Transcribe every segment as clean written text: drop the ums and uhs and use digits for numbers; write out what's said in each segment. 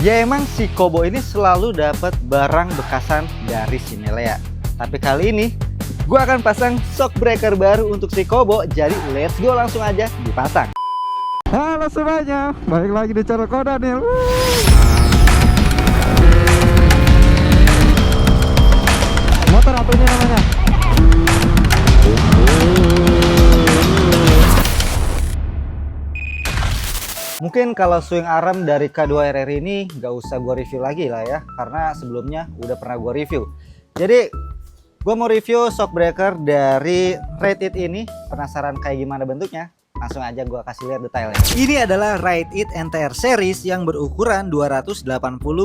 Ya emang si Kobo ini selalu dapat barang bekasan dari Shinelea. Tapi kali ini gue akan pasang shock breaker baru untuk si Kobo. Jadi let's go, langsung aja dipasang. Halo semuanya, balik lagi di channel Kodanil. Motor apa ini namanya? Mungkin kalau swing arm dari K2RR ini nggak usah gue review lagi lah ya, karena sebelumnya udah pernah gue review. Jadi gue mau review shock breaker dari Ride It ini. Penasaran kayak gimana bentuknya? Langsung aja gue kasih lihat detailnya. Ini adalah Ride It NTR series yang berukuran 280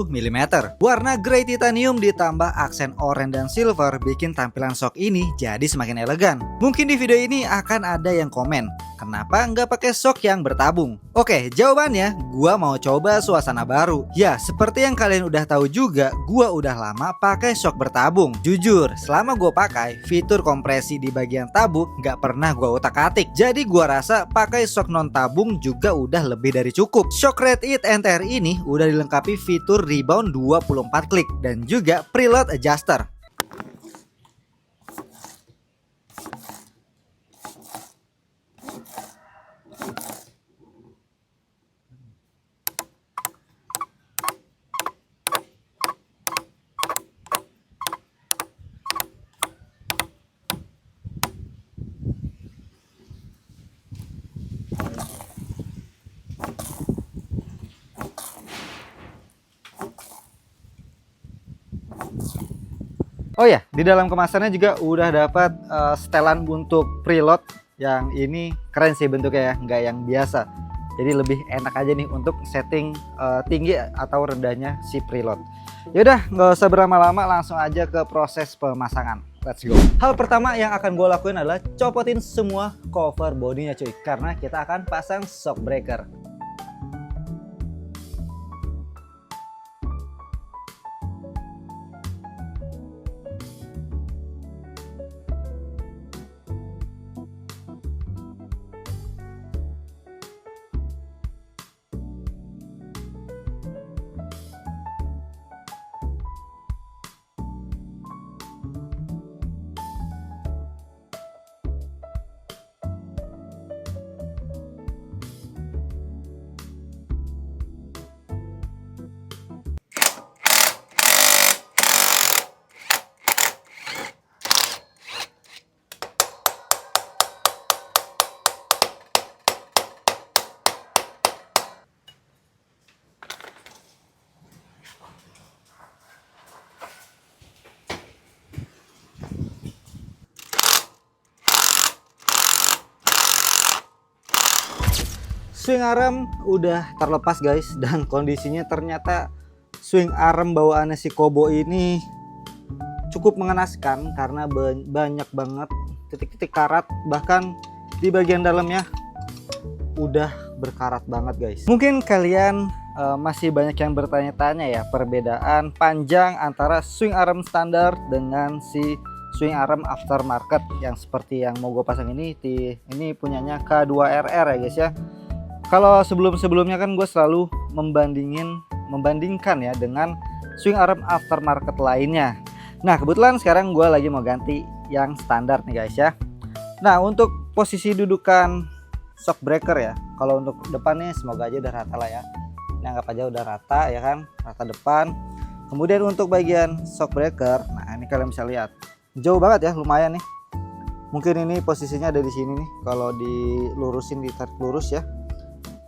mm. Warna grey titanium ditambah aksen oranye dan silver bikin tampilan shock ini jadi semakin elegan. Mungkin di video ini akan ada yang komen, kenapa nggak pakai shock yang bertabung? Oke, jawabannya gua mau coba suasana baru. Ya, seperti yang kalian udah tahu juga, gua udah lama pakai shock bertabung. Jujur, selama gua pakai, fitur kompresi di bagian tabung nggak pernah gua utak-atik. Jadi gua rasa pakai shock non tabung juga udah lebih dari cukup. Shock Ride It NTR ini udah dilengkapi fitur rebound 24 klik dan juga preload adjuster. Oh ya, di dalam kemasannya juga udah dapat setelan untuk preload. Yang ini keren sih bentuknya ya, nggak yang biasa. Jadi lebih enak aja nih untuk setting tinggi atau rendahnya si preload. Yaudah, nggak usah berlama-lama, langsung aja ke proses pemasangan. Let's go. Hal pertama yang akan gue lakuin adalah copotin semua cover bodinya cuy, karena kita akan pasang shock breaker. Swing arm udah terlepas guys, dan kondisinya ternyata swing arm bawaannya si Kobo ini cukup mengenaskan karena banyak banget titik-titik karat, bahkan di bagian dalamnya udah berkarat banget guys. Mungkin kalian masih banyak yang bertanya-tanya ya, perbedaan panjang antara swing arm standar dengan si swing arm aftermarket yang seperti yang mau gue pasang ini. Ini punyanya K2RR ya guys ya. Kalau sebelum-sebelumnya kan gue selalu membandingkan ya dengan swing arm aftermarket lainnya. Nah kebetulan sekarang gue lagi mau ganti yang standar nih guys ya. Nah untuk posisi dudukan shock breaker ya, kalau untuk depannya semoga aja udah rata lah ya. Ini anggap aja udah rata ya kan, rata depan. Kemudian untuk bagian shock breaker, nah ini kalian bisa lihat jauh banget ya, lumayan nih. Mungkin ini posisinya ada di sini nih, kalau dilurusin, ditarik lurus ya.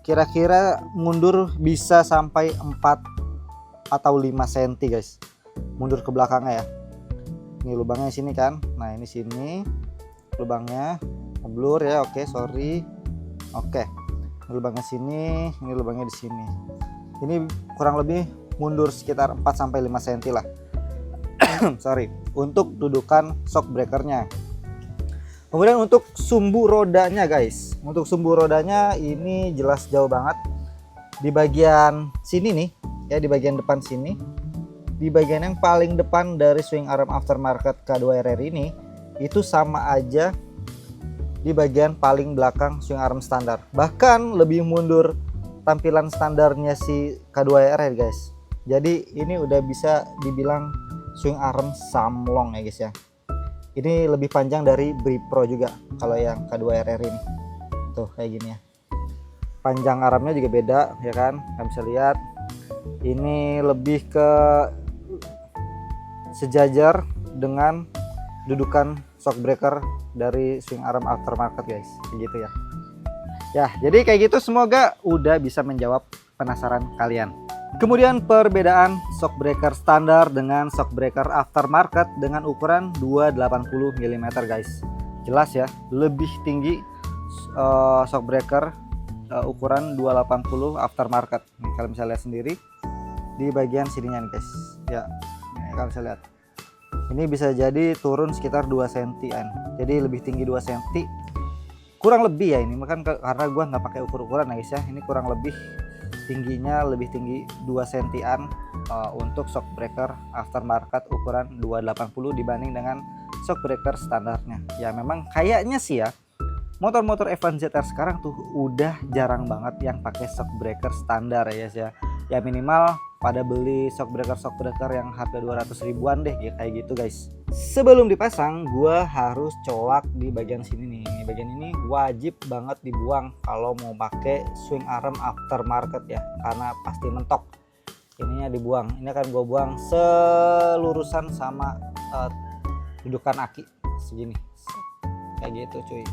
Kira-kira mundur bisa sampai 4 atau 5 cm guys, mundur ke belakangnya ya. Ini lubangnya sini kan, nah ini sini lubangnya, ngeblur ya. Oke, sorry. Oke, ini lubangnya sini, ini lubangnya di sini. Ini kurang lebih mundur sekitar 4 sampai 5 cm lah. Sorry, untuk dudukan shock breakernya. Kemudian untuk sumbu rodanya guys, untuk sumbu rodanya ini jelas jauh banget di bagian sini nih ya, di bagian depan sini, di bagian yang paling depan dari swing arm aftermarket K2RR ini itu sama aja di bagian paling belakang swing arm standar, bahkan lebih mundur tampilan standarnya si K2RR guys. Jadi ini udah bisa dibilang swing arm Samlong ya guys ya. Ini lebih panjang dari Bri Pro juga kalau yang K2RR ini. Tuh kayak gini ya. Panjang armnya juga beda ya kan. Kalian bisa lihat. Ini lebih ke sejajar dengan dudukan shockbreaker dari swing arm aftermarket guys. Kayak gitu ya. Ya, jadi kayak gitu, semoga udah bisa menjawab penasaran kalian. Kemudian perbedaan shockbreaker standar dengan shockbreaker aftermarket dengan ukuran 280 mm guys. Jelas ya, lebih tinggi shockbreaker ukuran 280 aftermarket. Nih, kalian bisa lihat sendiri di bagian sininya nih guys. Ya, nih, kalian bisa lihat. Ini bisa jadi turun sekitar 2 cm-an. Jadi lebih tinggi 2 cm. Kurang lebih ya ini, karena gua nggak pakai ukur-ukuran guys ya. Ini kurang lebih tingginya lebih tinggi 2 cm-an untuk shockbreaker aftermarket ukuran 280 dibanding dengan shockbreaker standarnya. Ya memang kayaknya sih ya, motor-motor Evan ZR sekarang tuh udah jarang banget yang pakai shockbreaker standar ya guys ya. Ya minimal pada beli shockbreaker yang harga 200 ribuan deh kayak gitu guys. Sebelum dipasang gua harus colak di bagian sini nih. Bagian ini wajib banget dibuang kalau mau pakai swing arm aftermarket ya, karena pasti mentok. Ininya dibuang. Ini akan gua buang selurusan sama dudukan aki segini. Kayak gitu cuy.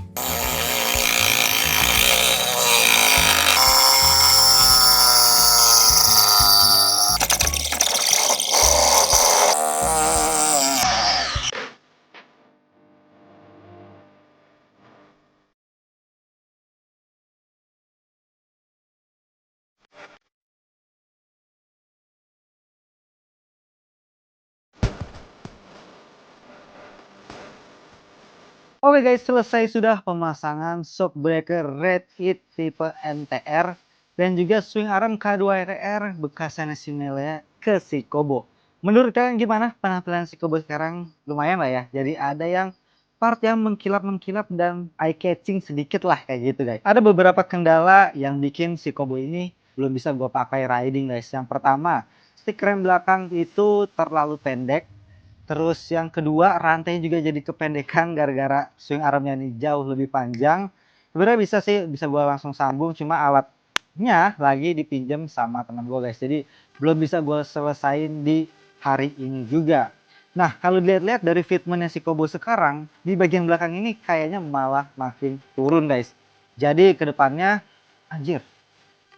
Oke guys, selesai sudah pemasangan shockbreaker Red Hit tipe NTR dan juga swing arm K2RR bekas Nasionalnya ke Shikobo. Menurut kalian gimana penampilan Shikobo sekarang? Lumayan lah ya. Jadi ada yang part yang mengkilap-mengkilap dan eye catching sedikit lah kayak gitu guys. Ada beberapa kendala yang bikin Shikobo ini belum bisa gue pakai riding guys. Yang pertama, stick rem belakang itu terlalu pendek. Terus yang kedua, rantai juga jadi kependekan gara-gara swing armnya ini jauh lebih panjang. Sebenarnya bisa sih, bisa gua langsung sambung, cuma alatnya lagi dipinjam sama teman gua guys. Jadi belum bisa gua selesain di hari ini juga. Nah, kalau dilihat-lihat dari fitmentnya si Kobo sekarang, di bagian belakang ini kayaknya malah makin turun guys. Jadi kedepannya, anjir.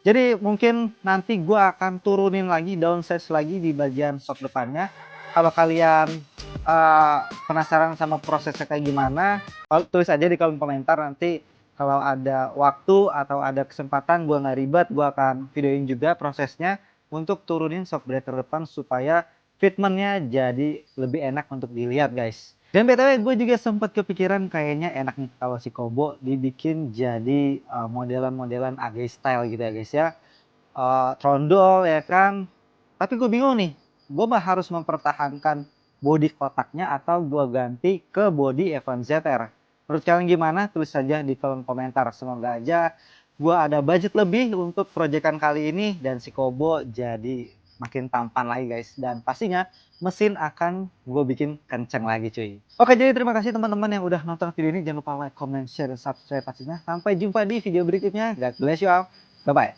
Jadi mungkin nanti gua akan turunin lagi, downsize lagi di bagian shock depannya. Kalau kalian penasaran sama prosesnya kayak gimana, tulis aja di kolom komentar. Nanti kalau ada waktu atau ada kesempatan, gua nggak ribet, gua akan videoin juga prosesnya untuk turunin shock breaker depan supaya fitmentnya jadi lebih enak untuk dilihat guys. Dan btw gue juga sempat kepikiran kayaknya enak nih kalau si Kobo dibikin jadi modelan-modelan AG style gitu ya guys ya. Trondol ya kan. Tapi gue bingung nih, gue mah harus mempertahankan bodi kotaknya atau gue ganti ke bodi Evan ZR. Menurut kalian gimana? Tulis saja di kolom komentar. Semoga aja gue ada budget lebih untuk proyekan kali ini dan si Kobo jadi makin tampan lagi guys. Dan pastinya mesin akan gue bikin kenceng lagi cuy. Oke, jadi terima kasih teman-teman yang udah nonton video ini. Jangan lupa like, comment, share, dan subscribe pastinya. Sampai jumpa di video berikutnya. God bless you all. Bye-bye.